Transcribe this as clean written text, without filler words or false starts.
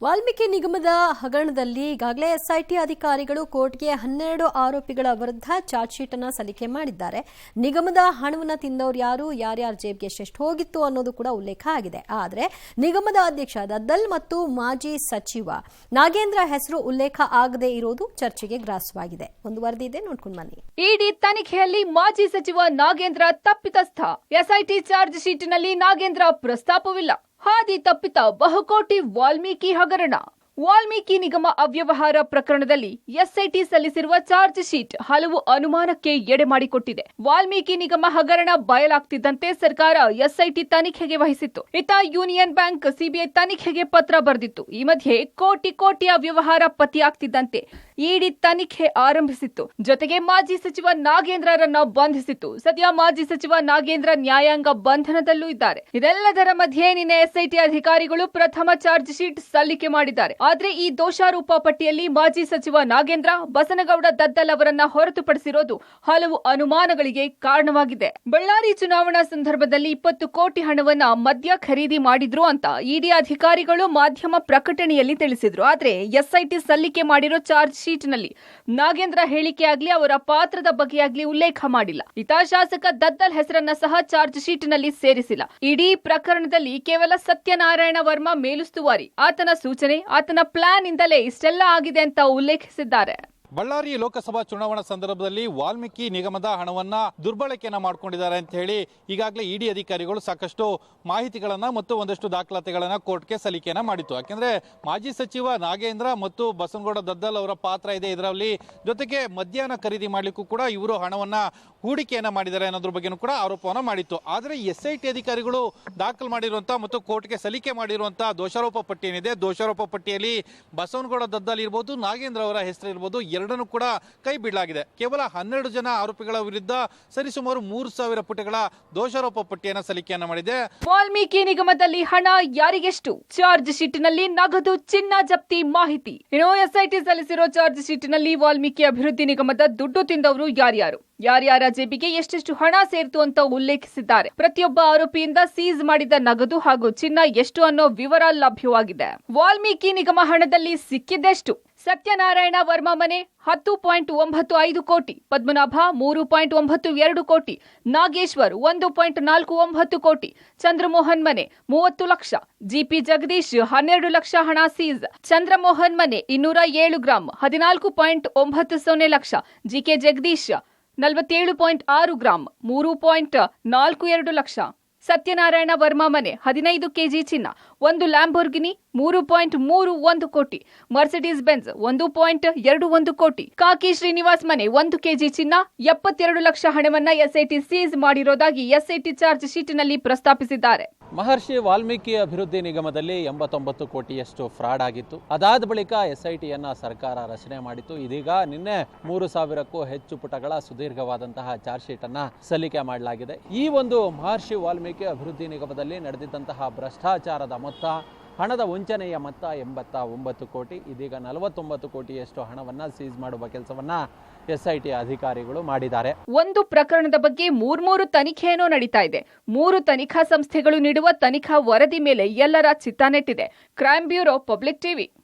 ವಾಲ್ಮೀಕಿ ನಿಗಮದ ಹಗರಣದಲ್ಲಿ ಈಗಾಗಲೇ ಎಸ್ಐಟಿ ಅಧಿಕಾರಿಗಳು ಕೋರ್ಟ್ಗೆ 12 ಆರೋಪಿಗಳ ವಿರುದ್ಧ ಚಾರ್ಜ್ ಶೀಟ್ ಅನ್ನು ಸಲ್ಲಿಕೆ ಮಾಡಿದ್ದಾರೆ. ನಿಗಮದ ಹಣವನ್ನು ತಿಂದವರು ಯಾರು, ಯಾರ್ಯಾರ ಜೇಬಿಗೆ ಎಷ್ಟೆಷ್ಟು ಹೋಗಿತ್ತು ಅನ್ನೋದು ಕೂಡ ಉಲ್ಲೇಖ ಆಗಿದೆ. ಆದರೆ ನಿಗಮದ ಅಧ್ಯಕ್ಷ ದದ್ದಲ್ ಮತ್ತು ಮಾಜಿ ಸಚಿವ ನಾಗೇಂದ್ರ ಹೆಸರು ಉಲ್ಲೇಖ ಆಗದೇ ಇರೋದು ಚರ್ಚೆಗೆ ಗ್ರಾಸವಾಗಿದೆ. ಒಂದು ವರದಿ ಇದೆ, ನೋಡ್ಕೊಂಡು ಬನ್ನಿ. ಇಡಿ ತನಿಖೆಯಲ್ಲಿ ಮಾಜಿ ಸಚಿವ ನಾಗೇಂದ್ರ ತಪ್ಪಿತಸ್ಥ. ಎಸ್ಐಟಿ ಚಾರ್ಜ್ ಶೀಟ್ನಲ್ಲಿ ನಾಗೇಂದ್ರ ಪ್ರಸ್ತಾಪವಿಲ್ಲ. ಹಾದಿ ತಪ್ಪಿತ ಬಹುಕೋಟಿ ವಾಲ್ಮೀಕಿ ಹಗರಣ. ವಾಲ್ಮೀಕಿ ನಿಗಮ ಅವ್ಯವಹಾರ ಪ್ರಕರಣದಲ್ಲಿ ಎಸ್ಐಟಿ ಸಲ್ಲಿಸಿರುವ ಚಾರ್ಜ್ ಶೀಟ್ ಹಲವು ಅನುಮಾನಕ್ಕೆ ಎಡೆ ಮಾಡಿಕೊಟ್ಟಿದೆ. ವಾಲ್ಮೀಕಿ ನಿಗಮ ಹಗರಣ ಬಯಲಾಗ್ತಿದ್ದಂತೆ ಸರ್ಕಾರ ಎಸ್ಐಟಿ ತನಿಖೆಗೆ ವಹಿಸಿತ್ತು. ಇತ್ತ ಯೂನಿಯನ್ ಬ್ಯಾಂಕ್ ಸಿಬಿಐ ತನಿಖೆಗೆ ಪತ್ರ ಬರೆದಿತ್ತು. ಈ ಮಧ್ಯೆ ಕೋಟಿ ಅವ್ಯವಹಾರ ಪತ್ತೆಯಾಗ್ತಿದ್ದಂತೆ ಇಡಿ ತನಿಖೆ ಆರಂಭಿಸಿತ್ತು. ಜೊತೆಗೆ ಮಾಜಿ ಸಚಿವ ನಾಗೇಂದ್ರರನ್ನ ಬಂಧಿಸಿತ್ತು. ಸದ್ಯ ಮಾಜಿ ಸಚಿವ ನಾಗೇಂದ್ರ ನ್ಯಾಯಾಂಗ ಬಂಧನದಲ್ಲೂ ಇದ್ದಾರೆ. ಇದೆಲ್ಲದರ ಮಧ್ಯೆ ನಿನ್ನೆ ಎಸ್ಐಟಿ ಅಧಿಕಾರಿಗಳು ಪ್ರಥಮ ಚಾರ್ಜ್ ಶೀಟ್ ಸಲ್ಲಿಕೆ ಮಾಡಿದ್ದಾರೆ. ಆದ್ರೆ ಈ ದೋಷಾರೋಪ ಪಟ್ಟಿಯಲ್ಲಿ ಮಾಜಿ ಸಚಿವ ನಾಗೇಂದ್ರ, ಬಸನಗೌಡ ದದ್ದಲ್ ಅವರನ್ನ ಹೊರತುಪಡಿಸಿರೋದು ಹಲವು ಅನುಮಾನಗಳಿಗೆ ಕಾರಣವಾಗಿದೆ. ಬಳ್ಳಾರಿ ಚುನಾವಣಾ ಸಂದರ್ಭದಲ್ಲಿ 20 ಕೋಟಿ ಹಣವನ್ನ ಮದ್ಯ ಖರೀದಿ ಮಾಡಿದ್ರು ಅಂತ ಇಡಿ ಅಧಿಕಾರಿಗಳು ಮಾಧ್ಯಮ ಪ್ರಕಟಣೆಯಲ್ಲಿ ತಿಳಿಸಿದ್ರು. ಆದ್ರೆ ಎಸ್ಐಟಿ ಸಲ್ಲಿಕೆ ಮಾಡಿರೋ ಚಾರ್ಜ್ ಶೀಟ್ನಲ್ಲಿ ನಾಗೇಂದ್ರ ಹೇಳಿಕೆಯಾಗ್ಲಿ ಅವರ ಪಾತ್ರದ ಬಗ್ಗೆಯಾಗ್ಲಿ ಉಲ್ಲೇಖ ಮಾಡಿಲ್ಲ. ಇತ ಶಾಸಕ ದದ್ದಲ್ ಹೆಸರನ್ನ ಸಹ ಚಾರ್ಜ್ ಶೀಟ್ನಲ್ಲಿ ಸೇರಿಸಿಲ್ಲ. ಇಡೀ ಪ್ರಕರಣದಲ್ಲಿ ಕೇವಲ ಸತ್ಯನಾರಾಯಣ ವರ್ಮ ಮೇಲುಸ್ತುವಾರಿ, ಆತನ ಸೂಚನೆ, ಆತನ ಪ್ಲಾನ್ ಇಂದಲೇ ಇಷ್ಟೆಲ್ಲ ಆಗಿದೆ ಅಂತ ಉಲ್ಲೇಖಿಸಿದ್ದಾರೆ. ಬಳ್ಳಾರಿ ಲೋಕಸಭಾ ಚುನಾವಣಾ ಸಂದರ್ಭದಲ್ಲಿ ವಾಲ್ಮೀಕಿ ನಿಗಮದ ಹಣವನ್ನ ದುರ್ಬಳಕೆಯನ್ನ ಮಾಡಿಕೊಂಡಿದ್ದಾರೆ ಅಂತ ಹೇಳಿ ಈಗಾಗಲೇ ಇಡಿ ಅಧಿಕಾರಿಗಳು ಸಾಕಷ್ಟು ಮಾಹಿತಿಗಳನ್ನ ಮತ್ತು ಒಂದಷ್ಟು ದಾಖಲಾತಿಗಳನ್ನ ಕೋರ್ಟ್ಗೆ ಸಲ್ಲಿಕೆಯನ್ನ ಮಾಡಿತ್ತು. ಯಾಕೆಂದ್ರೆ ಮಾಜಿ ಸಚಿವ ನಾಗೇಂದ್ರ ಮತ್ತು ಬಸನಗೌಡ ದದ್ದಲ್ ಅವರ ಪಾತ್ರ ಇದೆ ಇದರಲ್ಲಿ. ಜೊತೆಗೆ ಮದ್ಯನ ಖರೀದಿ ಮಾಡ್ಲಿಕ್ಕೂ ಕೂಡ ಇವರು ಹಣವನ್ನ ಹೂಡಿಕೆಯನ್ನ ಮಾಡಿದ್ದಾರೆ ಅನ್ನೋದ್ರ ಬಗ್ಗೆನೂ ಕೂಡ ಆರೋಪವನ್ನ ಮಾಡಿತ್ತು. ಆದರೆ ಎಸ್ಐಟಿ ಅಧಿಕಾರಿಗಳು ದಾಖಲು ಮಾಡಿರುವಂತಹ ಮತ್ತು ಕೋರ್ಟ್ಗೆ ಸಲ್ಲಿಕೆ ಮಾಡಿರುವಂತಹ ದೋಷಾರೋಪ ಪಟ್ಟಿ ಏನಿದೆ, ದೋಷಾರೋಪ ಪಟ್ಟಿಯಲ್ಲಿ ಬಸವನಗೌಡ ದದ್ದಲ್ ಇರ್ಬೋದು, ನಾಗೇಂದ್ರ ಅವರ ಹೆಸರು ಇರ್ಬೋದು, ಎರಡನ್ನೂ ಕೂಡ ಕೈ ಬಿಡಲಾಗಿದೆ. ಕೇವಲ 12 ಜನ ಆರೋಪಿಗಳ ವಿರುದ್ಧ ಸರಿಸುಮಾರು 3000 ಪುಟಗಳ ದೋಷಾರೋಪ ಪಟ್ಟಿಯನ್ನು ಸಲ್ಲಿಕೆಯನ್ನ ಮಾಡಿದೆ. ವಾಲ್ಮೀಕಿ ನಿಗಮದಲ್ಲಿ ಹಣ ಯಾರಿಗೆಷ್ಟು? ಚಾರ್ಜ್ ಶೀಟ್ನಲ್ಲಿ ನಗದು, ಚಿನ್ನ ಜಪ್ತಿ ಮಾಹಿತಿ. ಇನ್ನು ಎಸ್ಐಟಿ ಸಲ್ಲಿಸಿರೋ ಚಾರ್ಜ್ ಶೀಟ್ನಲ್ಲಿ ವಾಲ್ಮೀಕಿ ಅಭಿವೃದ್ಧಿ ನಿಗಮದ ದುಡ್ಡು ತಿಂದವರು ಯಾರ್ಯಾರ ಜೇಬಿಗೆ ಎಷ್ಟೆಷ್ಟು ಹಣ ಸೇರಿತು ಅಂತ ಉಲ್ಲೇಖಿಸಿದ್ದಾರೆ. ಪ್ರತಿಯೊಬ್ಬ ಆರೋಪಿಯಿಂದ ಸೀಸ್ ಮಾಡಿದ ನಗದು ಹಾಗೂ ಚಿನ್ನ ಎಷ್ಟು ಅನ್ನೋ ವಿವರ ಲಭ್ಯವಾಗಿದೆ. ವಾಲ್ಮೀಕಿ ನಿಗಮ ಹಣದಲ್ಲಿ ಸಿಕ್ಕಿದ್ದೆಷ್ಟು? ಸತ್ಯನಾರಾಯಣ ವರ್ಮ ಮನೆ 10.95 ಕೋಟಿ, ಪದ್ಮನಾಭ 3.92 ಕೋಟಿ, ನಾಗೇಶ್ವರ್ 1.49 ಕೋಟಿ, ಚಂದ್ರಮೋಹನ್ ಮನೆ 30 ಲಕ್ಷ, ಜಿಪಿ ಜಗದೀಶ್ 12 ಲಕ್ಷ ಹಣ ಸೀಸ್, ಚಂದ್ರಮೋಹನ್ ಮನೆ 207 ಗ್ರಾಂ 14.90 ಲಕ್ಷ, ಜಿಕೆ ಜಗದೀಶ್ 47.6 ಗ್ರಾಂ 3.42 ಲಕ್ಷ, ಸತ್ಯನಾರಾಯಣ ವರ್ಮಾ ಮನೆ 15 ಕೆಜಿ ಚಿನ್ನ, 1 ಲ್ಯಾಂಬೋರ್ಗಿನಿ 3.31 ಕೋಟಿ, ಮರ್ಸಿಡೀಸ್ ಬೆಂಜ್ 1.21 ಕೋಟಿ, ಕಾಕಿ ಶ್ರೀನಿವಾಸ್ ಮನೆ 1 ಕೆಜಿ ಚಿನ್ನ, 72 ಲಕ್ಷ ಹಣವನ್ನ ಎಸ್ಐಟಿ ಸೀಸ್ ಮಾಡಿರೋದಾಗಿ ಎಸ್ಐಟಿ ಚಾರ್ಜ್ ಶೀಟ್ನಲ್ಲಿ ಪ್ರಸ್ತಾಪಿಸಿದ್ದಾರೆ. ಮಹರ್ಷಿ ವಾಲ್ಮೀಕಿ ಅಭಿವೃದ್ಧಿ ನಿಗಮದಲ್ಲಿ 89 ಕೋಟಿಯಷ್ಟು ಫ್ರಾಡ್ ಆಗಿತ್ತು. ಅದಾದ ಬಳಿಕ ಎಸ್ಐಟಿಯನ್ನ ಸರ್ಕಾರ ರಚನೆ ಮಾಡಿತ್ತು. ಇದೀಗ ನಿನ್ನೆ 3000ಕ್ಕೂ ಹೆಚ್ಚು ಪುಟಗಳ ಸುದೀರ್ಘವಾದಂತಹ ಚಾರ್ಜ್ ಶೀಟ್ ಅನ್ನ ಸಲ್ಲಿಕೆ ಮಾಡಲಾಗಿದೆ. ಈ ಒಂದು ಮಹರ್ಷಿ ವಾಲ್ಮೀಕಿ ಅಭಿವೃದ್ಧಿ ನಿಗಮದಲ್ಲಿ ನಡೆದಿದ್ದಂತಹ ಭ್ರಷ್ಟಾಚಾರದ ಮೊತ್ತ, ಹಣದ ವಂಚನೆಯ ಮೊತ್ತ 89 ಕೋಟಿ. ಇದೀಗ 49 ಕೋಟಿಯಷ್ಟು ಹಣವನ್ನ ಸೀಸ್ ಮಾಡುವ ಕೆಲಸವನ್ನ ಎಸ್ಐಟಿ ಅಧಿಕಾರಿಗಳು ಮಾಡಿದ್ದಾರೆ. ಒಂದು ಪ್ರಕರಣದ ಬಗ್ಗೆ 3 ತನಿಖೆಯೇನೋ ನಡೀತಾ ಇದೆ. 3 ತನಿಖಾ ಸಂಸ್ಥೆಗಳು ನೀಡುವ ತನಿಖಾ ವರದಿ ಮೇಲೆ ಎಲ್ಲರ ಚಿತ್ತ ನೆಟ್ಟಿದೆ. Crime bureau, public TV.